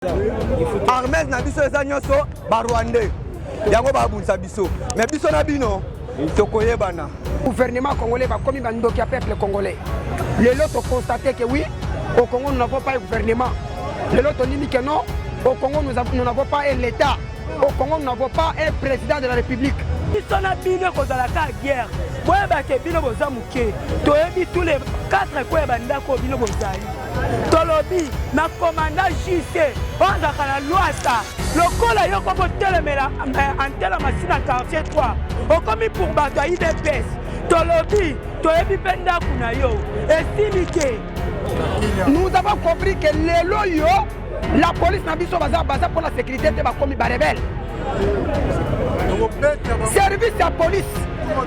Armez na biso eza nyonso ba Rwandais. Yango ba bunsa biso. Mais biso na bino tokoyebana. Gouvernement congolais va comme bandoki à peuple congolais. Les autres constaté que oui, au Congo nous n'avons pas un gouvernement. Les autres dit que non, au Congo nous n'avons pas un l'État. Au Congo nous n'avons pas un président de la République. Biso na bino kozala ka guerre. Boyeba ke bino boza muke. Toyebi tous les 4 koyeba ndako bino bozali. Tolobi na commandant JC onzaka na lwasa lokola yo komo telemela antela masina 43 okomi pour bato ya IDPS tolobi toyebi mpe ndako na yo esili ke nous avons compris que lelo yo la police na biso baza pour la sécurité te bakomi barebelle service ya police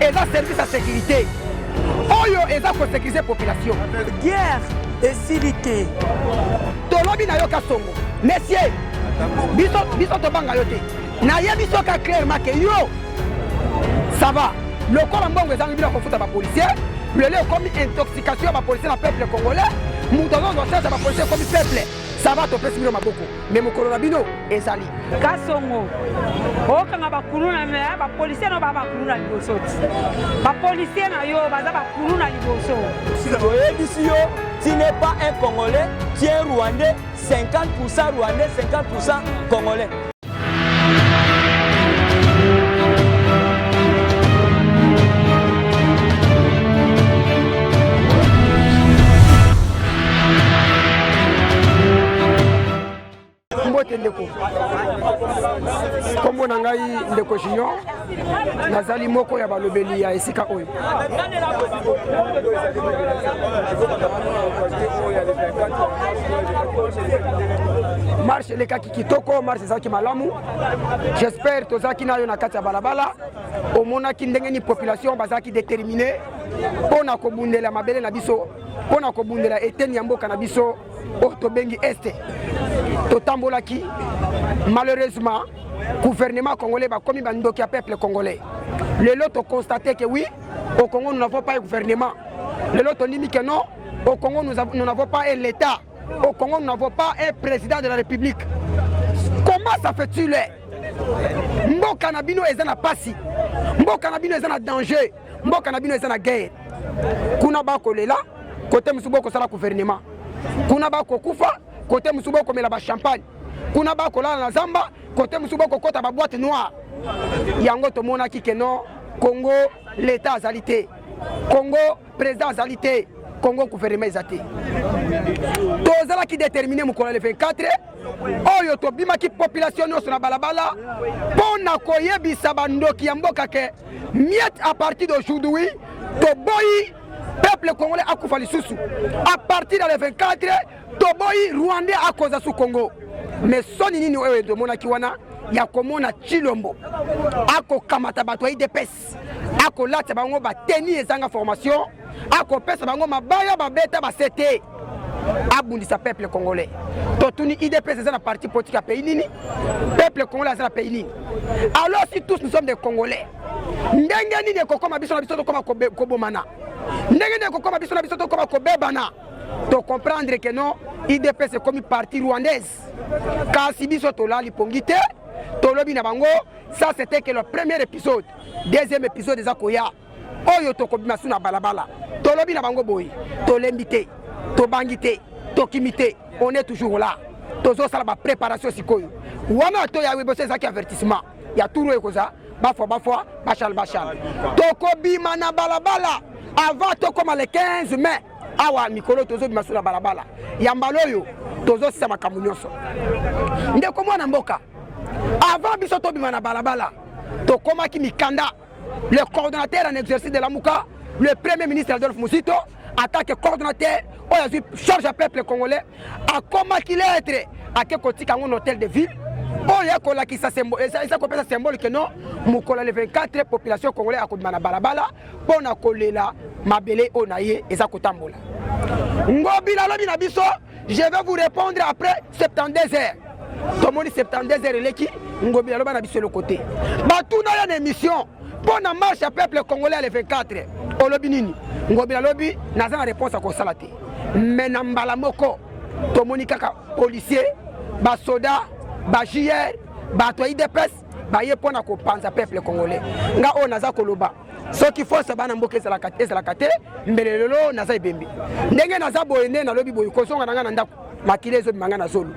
eza service ya sécurité oyo eza ko sécuriser population guerre esilite tolobi na yo kasongo messieurs biso tobanga yo te nayebi biso ka clairement que yo ça va lokola mbongo ezangi bila kofuta bapolisier lelo ekomi intoxication ya bapolisier na peuple congolais moto azo recherche ya bapolisier ekomi peuple ça va topesi bino maboko mais mokolo na bino ezali kasongo okanga bakulu na me bapolisier no bakulu na liboso ti bapolisier na yo baza bakulu na liboso oyebisi yo tu n'es pas un Congolais, tu es un Rwandais, 50% Rwandais, 50% Congolais. mbote ndeko kombo na ngai ndeko junior nazali moko ya balobeli ya esika oyo marche elekaki kitoko marche ezalaki malamu j'espère tozalaki nayo na kati ya balabala omonaki ndenge ni population bazalaki déterminé mpona kobundela mabele na biso mpona kobundela eteni ya mboka na biso oyo tobengi este totambolaki malheureusement gouvernement congolais bakomi bandoki ya peuple congolais lelo toconstaté que oui au Congo nous n'avons pas un gouvernement lelo tondimi que non au Congo nous n'avons pas un l'État au Congo nous n'avons pas un président de la République. Comment ça fait-il mboka na bino eza na pasi mboka na bino eza na danger mboka na bino eza na guerre kuna bakolela côté musubo kosala gouvernement kuna bakokufa côté musubo komela ba champagne kuna bakolala na zamba côté musubo kokota ba boîte noire yango tomonaki que non Congo l'État azalité Congo président azalité Congo gouvernement ezate tozala ki déterminé mukolo le 24 oyo tobimaki population nyonso na balabala pona koyebisa bandoki ya mboka ke miette à partir d'aujourd'hui toboyi peuple congolais akufa lisusu à partir de le 24 toboyi rwandais akoza su Congo mais soni nini oyo tomonaki wana ya komona Chilombo akokamata bato ya IDPS akolata bango bateni ezanga formation akopesa bango mabaya babeta basete abundisa peuple congolais totuni IDPS eza na parti politique ya pays nini peuple congolais eza na pays nini alors si tous nous sommes des Congolais ndenge nini ekokoma biso na biso tokoma kobomana ndenge nini ekokoma biso na biso tokoma kobebana to comprendre que non IDPS est comme parti rwandaise kasi biso tolali pongi te tolobi na bango ça c'était que le premier épisode deuxième épisode eza koya oyo tokobima suna balabala tolobi na bango boy tolembi te tobangi te tokimi te on est toujours là tozosala ba préparation sikoyo wana to ya webo ezaki avertissement ya turu ekoza bafwa bachal tokobima na balabala avant tokoma le 15 mai awa mikolo tozobima suna balabala ya mbaloyo tozosisa makambo nyonso ndeko mwana mboka avant biso tobima na balabala tokomaki mikanda le coordonnateur en exercice de la Mouka, le premier ministre Adolphe Moussito, en tant que coordonnateur, charge à peuple congolais, a combattu l'être à côté d'un hôtel de ville. Il y a un symbole que non, le 24 population congolaise a commandé balabala pour na kolela mabele onaye et ça kotambola. Ngobila lobi na biso, je vais vous répondre après 72 heures. Tout le monde 72 heures leki ngobila lobi na biso le côté. Batuna ya une émission pour la marche à peuple congolais le 24. Au lobby nini ngobila lobi naza na réponse à ko salate. Mais na mbala moko to monika ka policier basoda bajr bato ya idps baye mpona kopanza peuple congolais nga oyo naza koloba soki force bana mboka ezalaka te mbele lelo naza ebembi ndenge naza boye nde nalobi boye kozonga na nga na ndako makili ezobima nga na zolo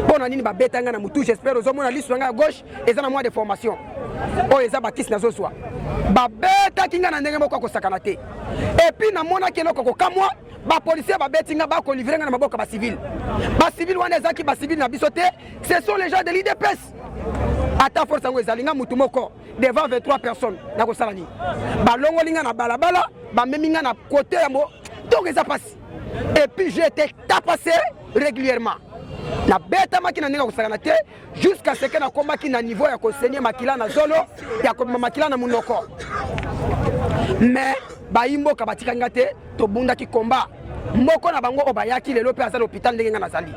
mpona nini babeta nga na mutu j'espère ozomona liso na nga ya gauche eza na mwa de formation oyo eza bakisi nazozwa babetaki nga na ndenge moko akosakana te epuis namonaki eloko kokamwa bapolisier babeti nga bakolivre nga na maboka bacivile wana ezaki bacivile na biso te ce sont les gens de l'IDPS ata force yango ezali nga mutu moko devant 23 personnes nakosala nini balongoli nga na balabala bamemi nga na kote ya mo donc eza pasi epuis j'ai été tapassé régulièrement nabetamaki na ndenge kosakana te jusqu'à ce que nakomaki na niveau ya kosenye makila na zolo ya komema makila na munoko mais bayimboka batikaki nga te tobundaki komba moko na bango obayaki lelo mpe aza na hôpital ndenge nga nazali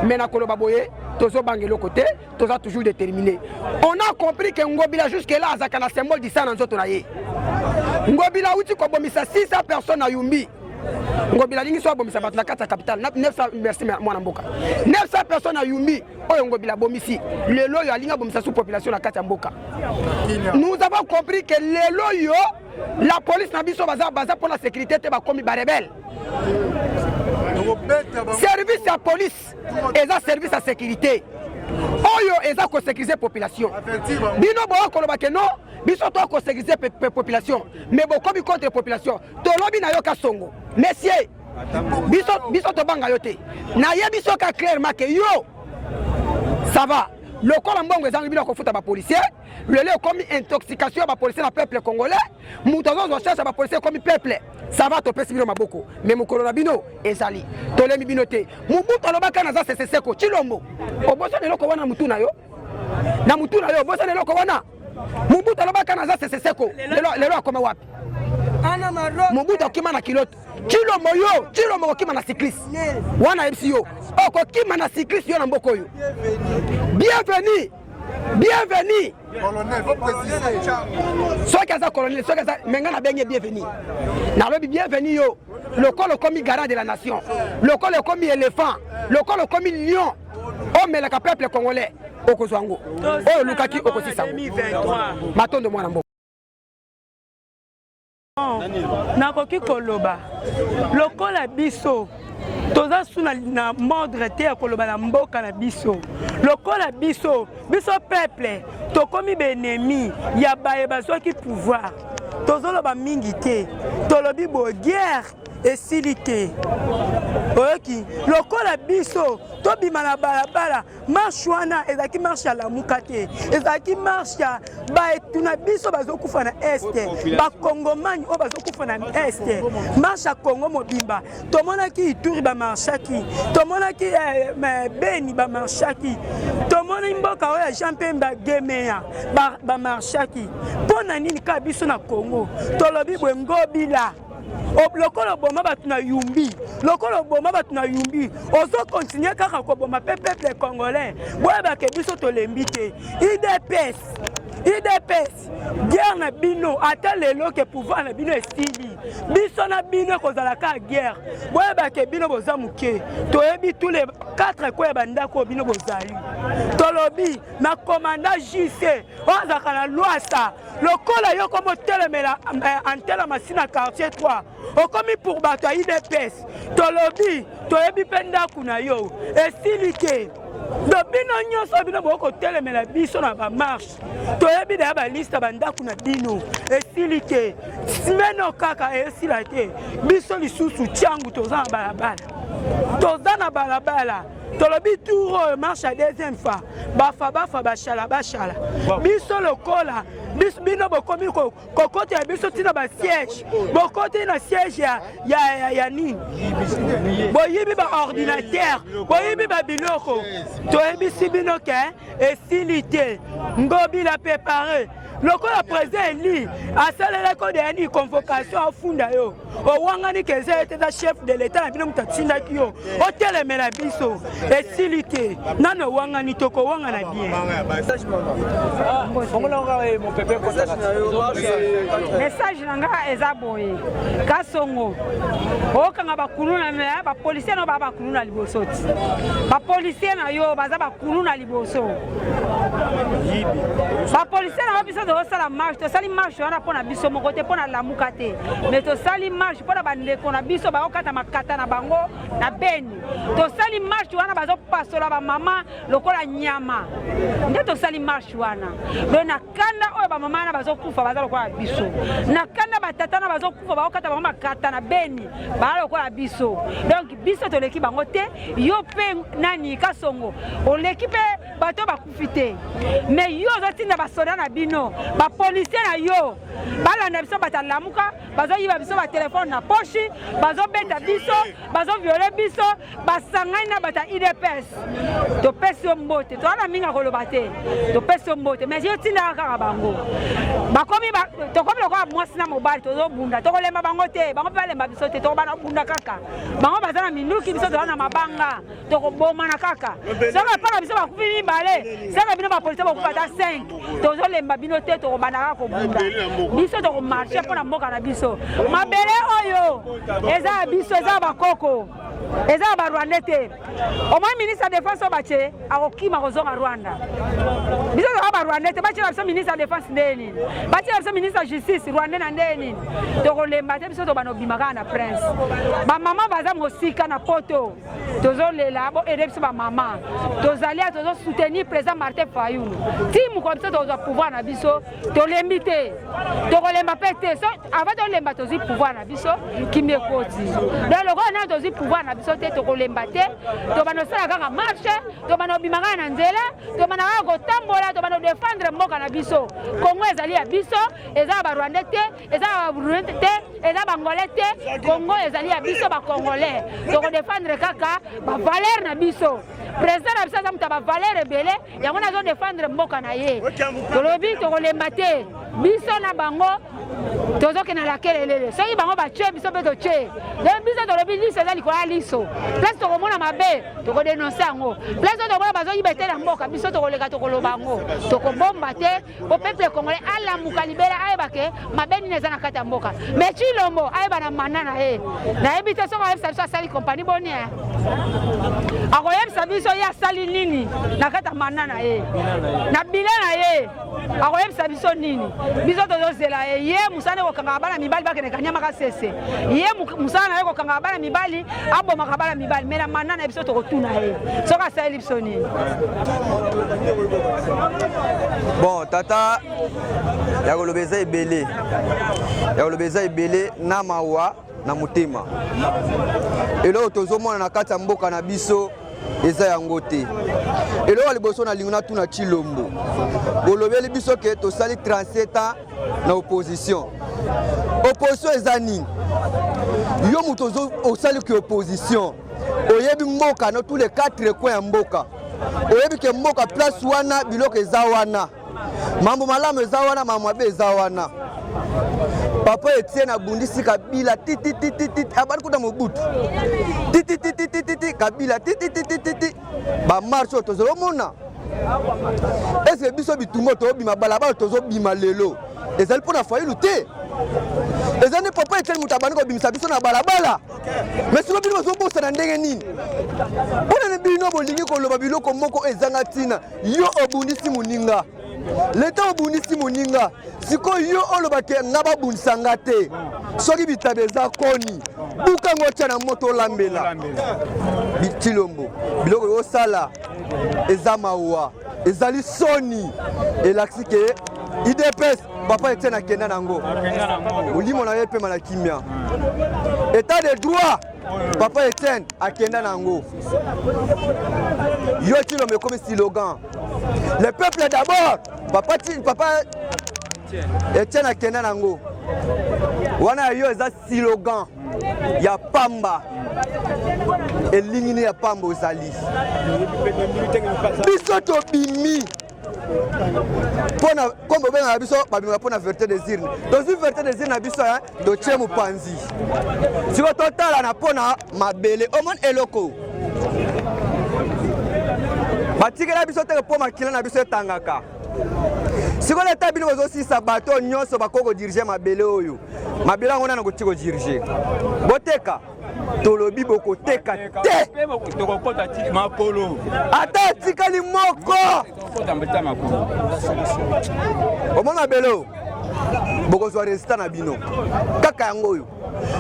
mais nakoloba boye tozobanga eloko te toza toujours déterminé on a compris que ngobila jusque là azaka na symbole disa na nzoto na ye ngobila auti kobomisa 600 personnes na yumbi ngobila lingi so abomisa bato na kati ya capitale 900 merci mwana mboka 900 personnes na yumbi oyo ngobila bomisi lelo oyo alingi abomisa sous population na kati ya mboka nous avons compris que lelo yo la police na biso baza pour la sécurité te bakomi barebelle service ya police eza service ya sécurité oyo eza kosécuriser population bino boya koloba ke non biso to kosécuriser population mais bokomi contre population tolobi na yo ka songo messieurs biso tobanga yo te nayebi so ka clairement ke yo ça va lokola mbongo ezangi bino kofuta bapolisier lelo ekomi intoxication ya bapolisier na peuple congolais moto azozwa charge ya bapolisier ekomi peuple ça va topesi bino maboko mais mokolo na bino ezali tolemi bino te mobutu alobaka naza seseseko chilombo obosana eloko wana mutu na yo obosana eloko wana mobutu alobaka naza seseseko lelo akoma wapi mobutu akima na kiloto chilombo okima na cycliste wana yebisi yo okokima na cycliste yo na mboka oyo bienvenue soki aza colonel soki aza menga na benge bienvenue nalobi bienvenue yo lokolo komi garant de la nation lokolo komi éléphant lokolo komi lion omelaka peuple congolais okozwa yango oyo lukaki okosisa matondo mwana mboka nakoki koloba lokola biso toza suna na mordre te ya koloba na mboka na biso lokola biso peuple tokomi benemi ya bayeba soki pouvoir tozoloba mingi te tolobi bo guerre esili te oyoki lokola biso tobima na balabala marche wana ezalaki marche ya lamuka te ezalaki marche ya baetu na biso bazokufa na este bakongomani oyo bazokufa na este marche ya kongo mobimba tomonaki ituri bamarchaki tomonaki beni bamarchaki tomoni mboka oyo ya jean pemba gemeya bamarchaki mpo na nini kaka biso na kongo tolobi bwe ngobila lokolo boma batu na yumbi ozo continue kaka koboma peuple congolais boyeba ke biso tolembi te IDPS guerre na bino ata lelo ke pouvoir na bino esili biso na bino kozalaka guerre boyeba ke bino boza muke toyebi tous les 4 koya bandako bino bozali tolobi na commandant JC ozaka na Lwasa lokola yo komo telemela antela masina quartier 3 okomi pour bato ya IDPS tolobi toyebi pe ndako na yo esili te bino nyonso bino boko telemela biso na bamarche toyebi na baliste bandako na bino esili te simeno kaka esila te biso lisusu tiangu toza na balabala tolobi tour oyo marche ya deuxième fois bafa bashala biso lokola bino bokomi kokota ya biso tina basiège bokoti na siège ya nini boyibi baordinateur boyibi babiloko toyebisi bino ke esili te ngobila préparé lokola président eli asalelaki odeyani convocation afunda yo owangani keza ete eza chef de l'état na bino moto atindaki yo otelemela biso esili te nano owangani tokowangana bien. Message nanga eza boye kasongo okanga bakulu na bapolisier no bakulu na liboso ti bapolisier na yo baza bakulu na liboso bapolisier na biso tosala marche tosali marche wana mpona biso moko te mpona lamuka te mais tosali marche mpona bandeko na biso baokata makata na bango na Beni tosali marche wana bazopasola bamama lokola nyama nde tosali marche wana me na kanda oyo bamama na bazokufa baza lokola biso na kanda batata na bazokufa baokata bango makata na Beni baza lokola biso donc biso toleki bango te yo mpe nani kasongo oleki mpe bato bakufi te mais yo ozotinda basoda na bino bapolisier na yo balanda biso batalamuka bazoyiba biso batelefone na poshi bazobeta biso bazoviole biso basangani na bata IDPS topesi yo mbote towana minga koloba te topesi yo mbote mais yo tindaka kaka bango tokomi lokola mwasi na mobali tozobunda tokolemba bango te bango mpe balemba biso te tokobana bunda kaka bango baza na minuki biso toza na mabanga tokobomana kaka soka mpaka biso bakufi mibale soka bino bapolisier bakufi ata 5 tozolemba bino te tokobanda kaka kobunda biso tokomarche mpona mboka na biso mabele oyo eza ya biso eza ya bakoko eza ya barwanda te omoi ministre ya défense oyo batie akokima kozonga Rwanda biso toza barwanda te batiela biso ministre ya défense nde nini batiela biso ministre ya justice Rwanda na nde nini tokolemba te biso tobana obima kaka na prince bamama baza mosika na poto tozolela boede biso bamama tozali ya tozosoutenir président Martin Fayulu timu kwa biso tozwa pouvoir na biso tolembi te tokolemba mpe te so avant tolemba tozwi pouvoir na biso kimia ekoti donc lokola nani tozwi pouvoir na biso te tokolemba te tobana osala kaka marche tobana obima kaka na nzela tobana kaka kotambola tobana odefendre mboka na biso Kongo ezali ya biso eza ya barwandais te eza ya baburundais te eza bangolais te Kongo ezali ya biso bakongolais tokodefendre kaka bavaleur na biso président na biso aza moto ya bavaleur ebele yango nazodefendre mboka na ye tolobi tokolemba te biso na bango tozokende na kelelele soki bango batie biso mpe totie donc biso tolobi liso eza likolo ya liso place tokomona mabe tokodenonse yango place oyo tokomona bazoyiba te na mboka biso tokoleka tokoloba yango tokobomba te po peuple congolais alamuka libela ayeba ke mabe nini eza na kati ya mboka mais Chilombo ayeba na manda na ye nayebi te soki ayebisa biso asali kompani boni akoyebisa biso ye asali nini na kati ya manda na ye na bile na ye akoyebisa biso nini biso tozozela ye musana kokanga bana mibali bakene kanyamaka sese ye musana na ye kokanga bana mibali abomaka bana mibali mais na manda na biso tokotuna ye soki asali biso nini. Bon tata ya kolobeza ebele na mawa na motema eloko tozomona na kati ya mboka na biso eza yango te eloko liboso na lingo na tuna Chilombo bolobeli biso ke tosali 37 ans na opposition eza nini yo moto osali ke opposition oyebi mboka na tous les 4 coins ya mboka oyebi ke mboka place wana biloko eza wana mambo malamu eza wana mambo mabe eza wana papa Etienne abundisi Kabila titi abali kuta Mobutu titi Kabila titi ba marche tozomona ese biso bitumbo to bima balabala tozobima lelo ezali pona Fayulu te ezali papa Etienne mutabani ko bimisa biso na balabala mais silo bino zobosa na ndenge nini pona bino bolingi koloba biloko moko ezanga tina yo obundisi muninga leta obundisi muninga siko yo olobake ngaba bunisanga te soki bitabeza koni bukango tia na moto lambela Chilombo biloko yo sala eza mawa ezali soni elaksi ke IDPS papa Etienne akenda nango olimo na ye pe mala kimia état de droit papa Etienne akenda nango yo Chilombo comme slogan le peuple d'abord papa Etienne akenda nango wana yo eza slogan ya pamba elingini ya pamba ozali biso tobimi Comme on a biso pour la vérité des urnes. Dans une vérité des urnes na biso hein, do tchemu panzi. Si vous total na pona mabele au moins eloko. Batikela biso te po makila na biso tangaka. Si vous êtes habitué aussi à bateau, nous sommes diriger mabele oyo. Mabele on a ko diriger. Boteka. Tolobi boko teka te. Ata tika li moko. Omo mabele. Boko zo resista na bino. Kaka yango yo.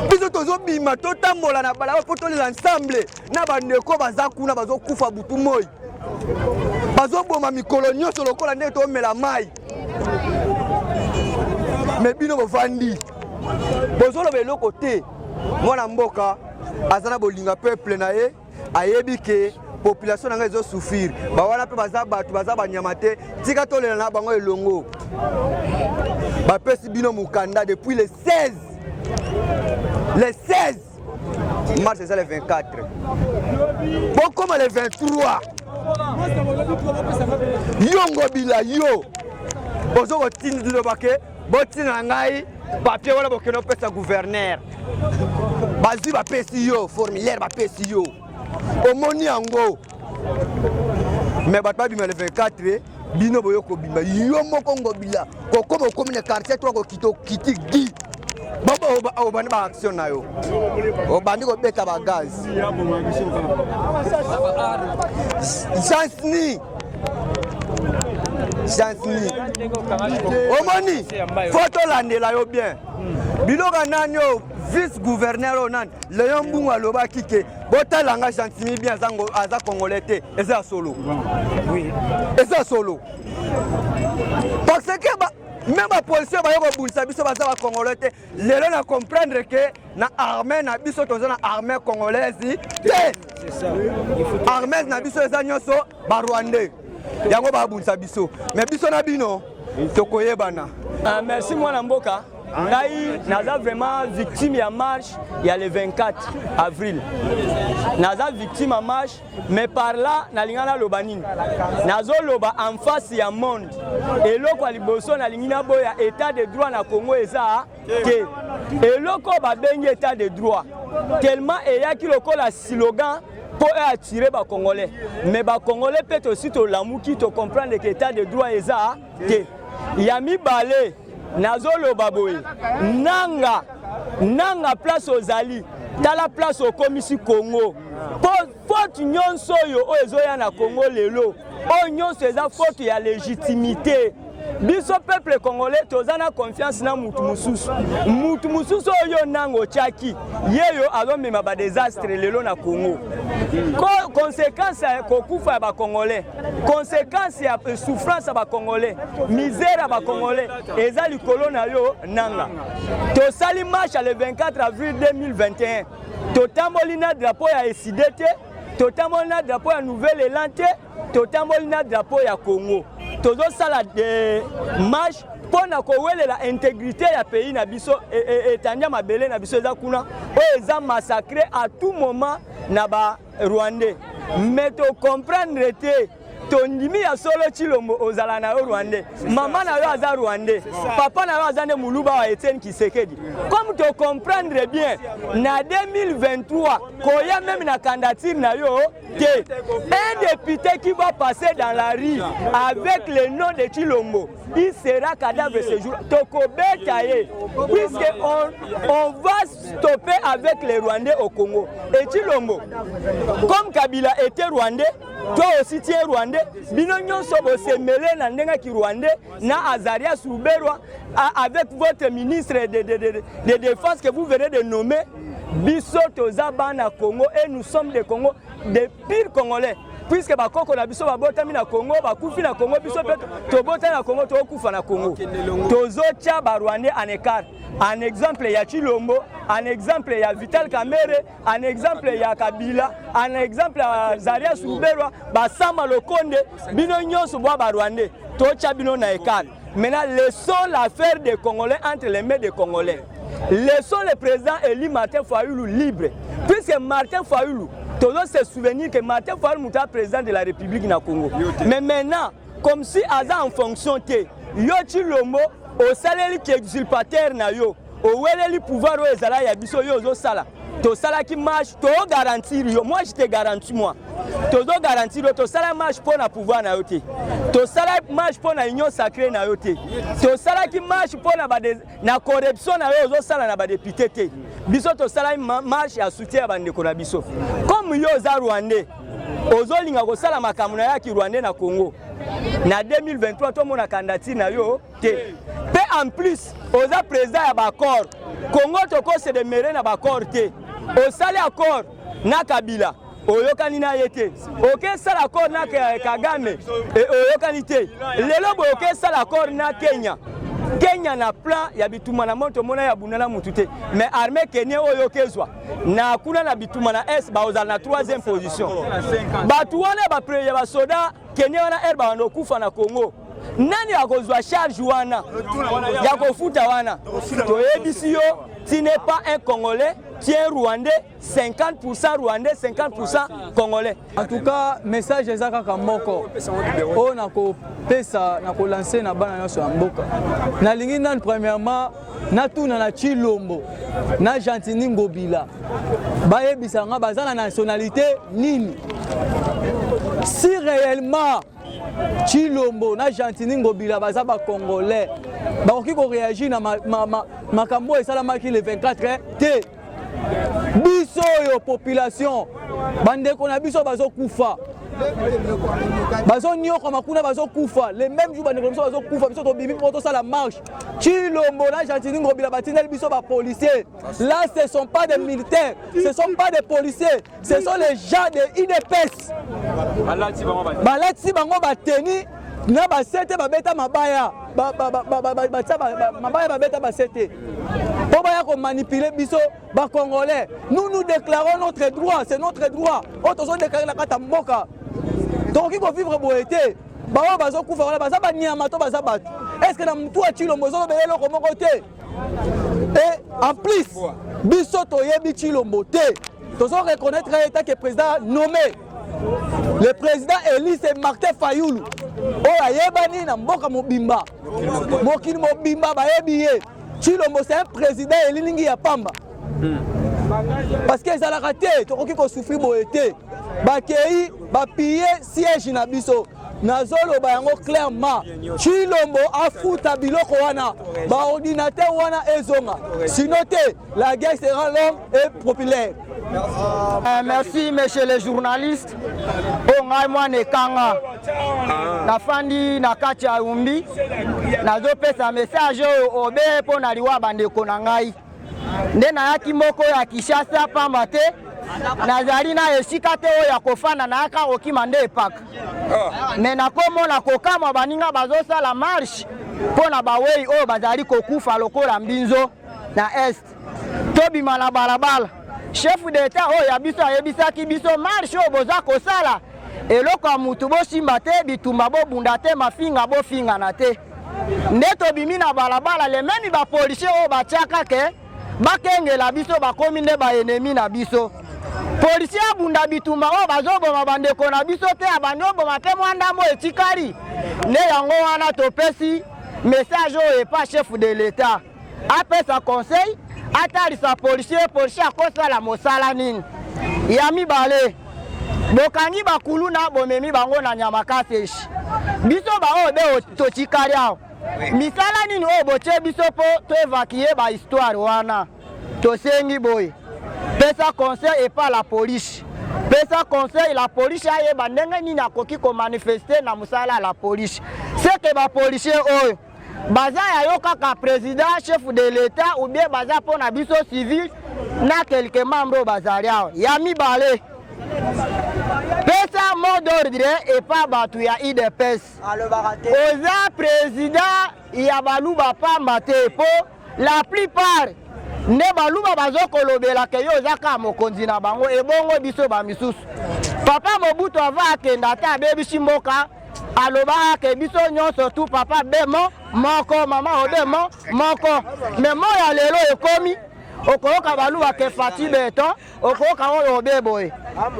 Biso tozo bima totambola na bala po to l'ensemble na bandeko baza kuna bazo kufa butu moi. Bazo boma mikolo nyonso lokola nde to mela mai. Mais bino bovandi. Bozo lo belo côté. Mwana mboka azana bolinga peuple na ye ayebi ke population na ngezo souffrir. Ba wana pe baza batu baza banyamate tika tolela na bango elongo. Ba pesi bino mukanda depuis le 16. Le 16 mars c'est le 24. Bon comme le 23. Yongo bila yo. Bozo botindi lo bake botina ngai papier wala bokeno pesa gouverneur. Bazi ba pesi yo formulaire ba pesi yo. Omoni yango. Mais batba bima le 24 bino boyo ko bima yo moko ngobila. Kokomo commune quartier to ko kito kiti gi. Baba obani ba action na yo. Obandi ko beta ba gaz. Chansni. Omoni photo landela yo bien. Biloga nanyo vice-gouverneur onan Léon Bunga loba kike botalanga gentiment bien zango aza congolais te eza solo. Oui. Eza solo. Parce que même la policier ba yoko bulisa biso baza ba congolais te lelo na comprendre que na armée na biso toza na armée congolaise te. C'est ça. Armée na biso eza nyonso ba rwandais. Yango ba bulisa biso. Mais biso na bino tokoyebana. Merci moi Mboka. Ngai naza vraiment victime ya marche il y a le 24 avril. Naza victime à marche mais par là na lingana lobanini. Nazo loba en face ya monde. Et loko liboso na lingina boya état de droit na Congo eza ke. Et loko ba bengi état de droit. Tellement eya ki loko la slogan pour attirer les Congolais. Mais les Congolais peuvent aussi te l'amour to comprendre que l'état de droit est ça. Il y a mis balé, nazolo baboy, nanga place aux alliés, dans la place au commissaire Congo. Faute union soyo o ezoya na Congo lelo. O union c'est ça faute ya légitimité. Biso peuple congolais tozana confiance na mutu mususu oyo nango chaki yeyo azomema ba désastre lelo na Congo. Conséquence ko kufa ba congolais, conséquence ya souffrance ba congolais, misère ba congolais eza likolo na yo nanga. To sali marche le 24 avril 2021. To tambolina drapeau ya SIDT, to tambolina drapeau ya Nouvelle-Élan, to tambolina drapeau ya Congo. Tozo sala de marche pour na kowele la intégrité ya pays na biso et tanya mabele na biso eza kuna o eza massacré à tout moment na ba Rwandais. Mais to comprendre te tondimi ya solo Chilombo ozala na Rwandais. Maman na yo aza Rwandais. Papa na yo aza ne muluba wa Etienne Tshisekedi. Comme to comprendre bien na 2023 koya même na candidature na yo que un député qui va passer dans la rue avec le nom de Chilombo, il sera cadavre ce jour. Puisque on va stopper avec les Rwandais au Congo. Et Chilombo, comme Kabila était Rwandais, toi aussi tu es Rwandais, bino nyonso bo se mêler na ndenga ki Rwandais na Azaria Souberwa avec votre ministre de défense que vous venez de nommer. Biso tozaba na Congo et nous sommes des Congo, des pires Congolais. Puisque bakoko na biso babotami na Congo, bakufi na Congo, biso pe tobota na Congo, tokufa na Congo. Tozotia ba Rwandais en écart. Un exemple ya Chilombo, un exemple ya Vital Kamerhe, un exemple ya Kabila, un exemple ya Zaria Souberwa, Basama Lokonde, bino nyonso bo ba Rwandais. Totia bino na écart. Maintenant, laissons l'affaire des Congolais entre les mains des Congolais. Laissons le président élu Martin Fayulu libre. Puisque Martin Fayulu, tout le monde se souvient que Martin Fayulu est président de la République du Congo. Mais maintenant, comme si aza en fonction te yo Tshilombo osaleli ki usurpateur na yo oweleli pouvoir oyo ezala ya biso yo ozosala tosalaki marche to garantir yo moi je te garantis moi tozo garantir yo tosala marche pour na pouvoir na yo te tosala marche pour na union sacrée na yo te tosalaki marche pour na corruption na yo ozosala na ba député te biso tosala marche ya soutien ya bandeko na biso comme yo za Rwandais ozolinga kosala makambo na yaki Rwandais na Congo na 2023 to mona candidature na yo te pe en plus oza président ya bakor Congo toko se demere na bakor te osali accord na Kabila oyokani na yete oke sala accord na Kagame oyokani te lelo bo oke sala accord na Kenya na plan ya bituma na moto mona ya bunala mutute mais armée Kenya oyo kezwa na kuna na bituma na S ba ozala na 3e position batu wana ba premier ba soda Kenya wana erba wana kufa na Congo nani akozwa charge wana ya kofuta wana toyebisi yo tu n'es pas un Congolais, tu es un Rwandais, 50% Rwandais, 50% Congolais. En tout cas, message est kaka moko. On a pesa na ko lancer na bana nyonso ya mboka. Na lingi nan premièrement na tuna na Tshilombo, na Gentini Ngobila. Bayebisa nga baza na nationalité nini? Si réellement Tshilombo na Gentini Ngobila baza ba Congolais, bakoki ko réagir na makambo esalamaki le 24 te biso yo population bandeko na biso bazo kufa bazo nyoko makuna bazo kufa le même jour bandeko biso bazo kufa biso to bibi poto sala marche Tshilombo na Gentini Ngobila batinel biso ba policiers là ce sont pas des militaires ce sont pas des policiers ce sont les gens de IDPS balati bango bateni na basete babeta mabaya mabaya babeta basete po baya ko manipuler biso ba Congolais nous déclarons notre droit c'est notre droit otozo déclarer la kata mboka donc il faut vivre boete bawo bazo kufa wala baza banyama to baza batu est-ce que na mtu a Tshilombo zo belelo ko moko te et en plus biso to yebi Tshilombo te tozo reconnaître l'état que président nommé le président élu c'est Martin Fayulu oh ayebani na mboka mobimba mokili mobimba bayebi ye Tshilombo c'est un président eliningi ya pamba parce que ça l'a raté tokoki ko souffrir boete bakei bapiller siège na biso nazolo bayango clairement Tshilombo afuta biloko wana ba ordinateur wana ezonga sinon te la guerre sera longue et populaire. Merci monsieur les journalistes. Ongai mwana kanga nafandi na kati ya umbi nazopesa message obe po na liwa bandeko na ngai nde nayaki moko ya Kinshasa pamba te nazali na esika te oyo ya kofanda nayaka kokima nde epaka me nakomona kokamwa baninga bazosala marche mpo na bawei oyo bazali kokufa lokola mbinzo na est tobima na balabala chef d'etat oyo ya biso ayebisaki biso marche oyo boza kosala eloko ya mutu bosimba te bitumba bobunda te mafinga bofingana te nde tobimi na balabala lememi bapolisier oyo batiaka ke bakengela biso bakomi nde baenemi na biso policier abunda bitumba oyo bazoboma bandeko na biso te abandi oboma te mwandambo etikali nde yango wana topesi message oyo epa chef de l'etat apesa conseil atalisa policier akosala mosala nini ya mibale bokangi bakulu na bomemi bango na Nyamakasi biso baoyo be totikali awo misala nini oyo botie biso po toevacuer ba histoire wana tosengi boye pesa conseil epa la police pesa conseil la police ayeba ndenge nini akoki komanifeste na mosala la police seke bapolisier oyo baza ya yo kaka président chef de l'état ou bien baza po na biso civil na quelques membres bazali awo ya mibale pesa mot d'ordre epa batu ya IDPS oza président ya baluba pamba te po la plupart ne baluba bazokolobela ke yo oza kaka mokonzi na bango ebongo biso bamisusu papa Mobutu ava akenda te abebisi mboka alobaka ke biso nyonso tu papa bemo moko mama obemo moko me moya lelo ekomi okoyoka baluba ke fati beto okoyoka oyo obeboye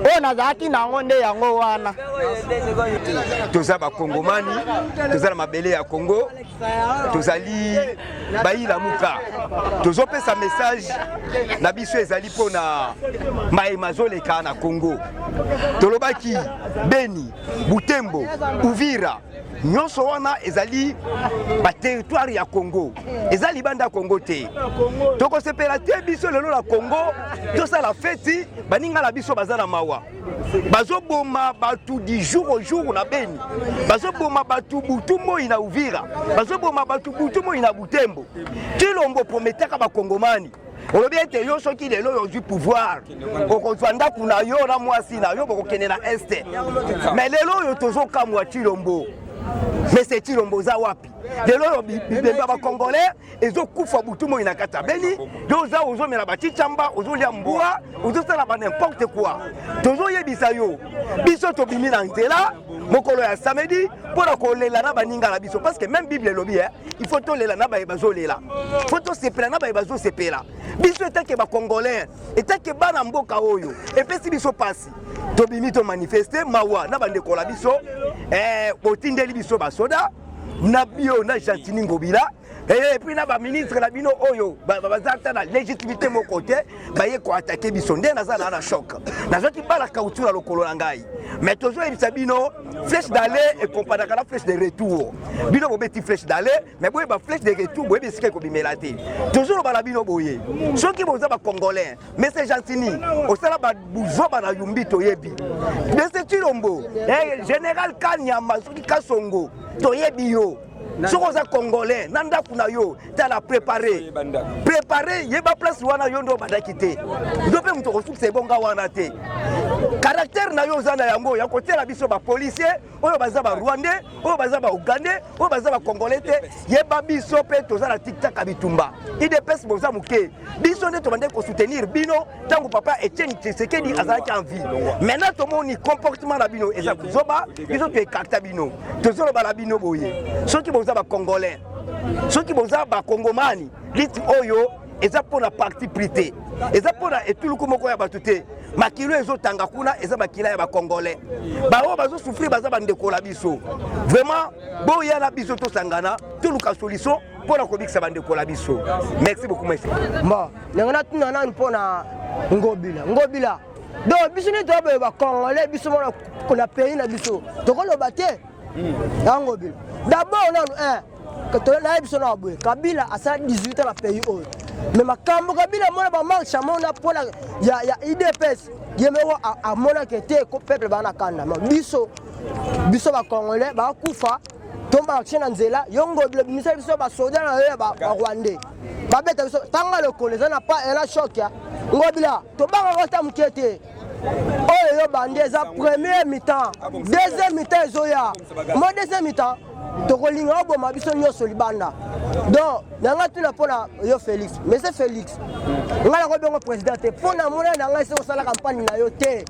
oyo nazalaki nango nde yango wana toza bakongomani toza na mabele ya Congo tozali bayila muka tozopesa message na biso ezali mpona mayema zoleka na Congo tolobaki Beni Butembo Uvira nyonso wana ezali ba territoire ya Congo ezali banda Congo te tokosepela te biso lelo la Congo tosala feti baninga la biso bazana mawa bazoboma batu du jour au jour na Beni bazoboma batu butumo ina Uvira bazoboma batu butumo ina Butembo Tshilombo prometaka bakongomani olobi ete yo soki lelo yozwi pouvoir okozwa ndako na yo na mwasi na yo bokokende na este mais lelo oyo tozokamwa Tshilombo mais c'est Tshilombo za wapi lelo bibemba ba congolais ezokufa butumo ina kata Beni doza ozomela bachichamba ozolia mbua ozosala ba n'importe quoi tozoyebisa yo biso tobimi na nzela mokolo ya samedi pona kolela na baninga la biso parce que même Bible lobi il faut tolela na ba bazolela faut to sepela na ba bazosepela biso etake ba congolais etake bana mboka oyo epesi biso pasi tobimi to manifester mawa na bandeko la biso botindeli biso basoda na bio na Jantini Ngobila et puis na ba ministre la bino oyo bazata na légitimité mon côté baye ko attaquer biso nde nazala na choc nazaki bala kautura lokolo na ngai mais tozo ebisa bino flèche d'aller et comparé à la flèche de retour bino bobeti flèche d'aller mais boye ba flèche de retour boye bisika ko bimelate tozo bala bino boye soki boza ba congolais mais c'est Jantini osala ba buzoba na yumbi toyebi mais c'est Tshilombo général Kanyama soki Kasongo toyebi yo sokoza congolais nanda kuna yo tala préparer yeba place wana yo ndo badaki te ndope muto kosukisa ebonga wana te caractère na yo zana yango ya kotela biso ba policier oyo baza ba rwandais oyo baza ba ougandais oyo baza ba congolais te yeba biso pe toza na tiktak bitumba idps boza muke biso nde tobande ko soutenir bino tango papa Etienne Tshisekedi azalaki en vie maintenant tomoni comportement na bino eza kuzoba biso to écarta bino tozolo bala bino boye soki boza ba congolais soki boza ba congomani lit oyo eza pona parti prité eza pona etuluku moko ya batute makilo ezotanga kuna eza bakila ya ba congolais bao bazo souffrir baza bandeko la biso vraiment boya na biso to sangana tuluka solution pona kobikisa bandeko la biso merci beaucoup monsieur bon ngana tuna nani pona ngobila donc biso ni tobe ba congolais biso mona kuna pays na biso tokolo bate ngobila d'abord non na biso na boye Kabila asa 18 ans na pays oyo mais makambo Kabila mona ba marche mona pona ya IDPS yemero a mona kete ko peuple bana kanda biso ba congolais ba kufa tomba marche na nzela yongo bimisa biso ba soldat na yo ba rwandais ba beta biso tanga le koleza na pas ela choc ya ngobila to banga ko ta mukete oyo yo bandeza premier mi-temps deuxième mi-temps ezoya mo deuxième mi-temps tokolinga oboma biso nyonso libanda donc nanga tuna mpona yo Félix mais c'est Félix nga na kobongo président te mpona mona na ngai se kosala campagne na yo te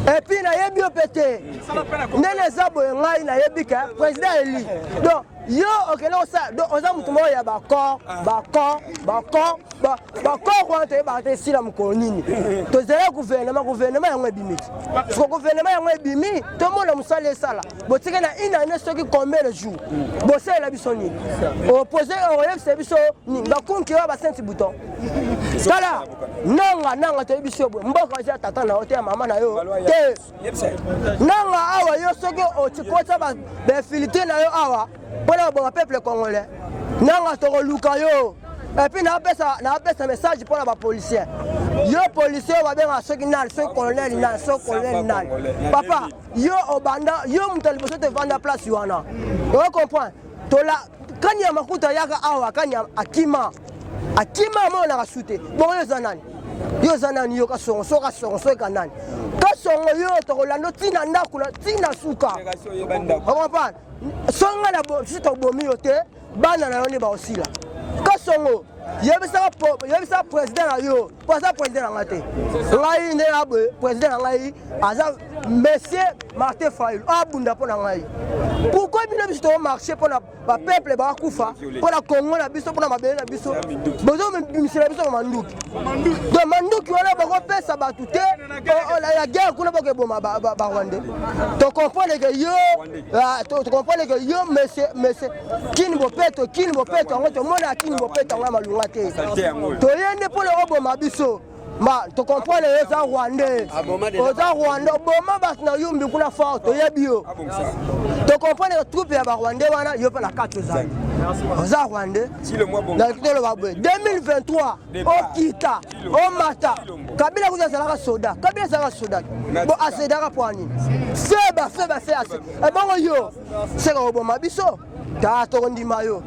et puis nayebi yo pe te ndenge eza boye ngai nayebi ka président eli donc yo okende osala donc oza motu moko ya bacor wana toyebaka te esila mokolo nini tozela gouvernement yango ebimi soko gouvernement yango ebimi tomona mosala esala botika na une année soki combien de jours bosalela biso nini opposé oyebisa biso nini bakunki oyo basenti bouton tala nanga toyebi biso boye mboka oza tata na yo te ya mama na yo te nanga awa yo soki otikota bainfilité na yo awa mpona babonga peuple congolais nanga tokoluka yo epuis naapesa message mpona bapolicier yo policier babenga soki nani soki colonel nani soki colonel nani papa yo obanda yo moto ya liboso tovanda place wana oyo comprendre tola kani ya makuta yaka awa kani akima amonaka su te bongo yo eza nani yo kasongo soka nani kasongo yo tokolanda ntina ndako ntina suka okomprendre songa na si tobomi yo te bana na yo nde baosila kasongo yebisaka président na yo po aza président na nga te ngai nde na boye président na ngai aza monsieur Martin Fayulu abunda mpo na ngai pourquoi bino biso tomarché mpo na bapeuple bakufa mpo na Congo na biso mpo na mabele na biso bozomisela biso na manduki donc manduki wana bakopesa bato te ya guerre kuna bakeboma barwandais tocomprendre ke yo monsieur kini bopeto yango tomona kini bopeto yango ya malunga te toyende mpo na oboma biso ma to comprendre oza rwandais oboma basi na yumbi kuna fort toyebi yo to comprendre troupe ya barwandais wana yo mpe na kati ozali oza rwandais na kitolo babwe 2023 okita omata kabila kuza azalaka soda kabila azalaka soda bo asedaka mpo anini feba ase ebongo yo seka oboma biso ta tokondima yo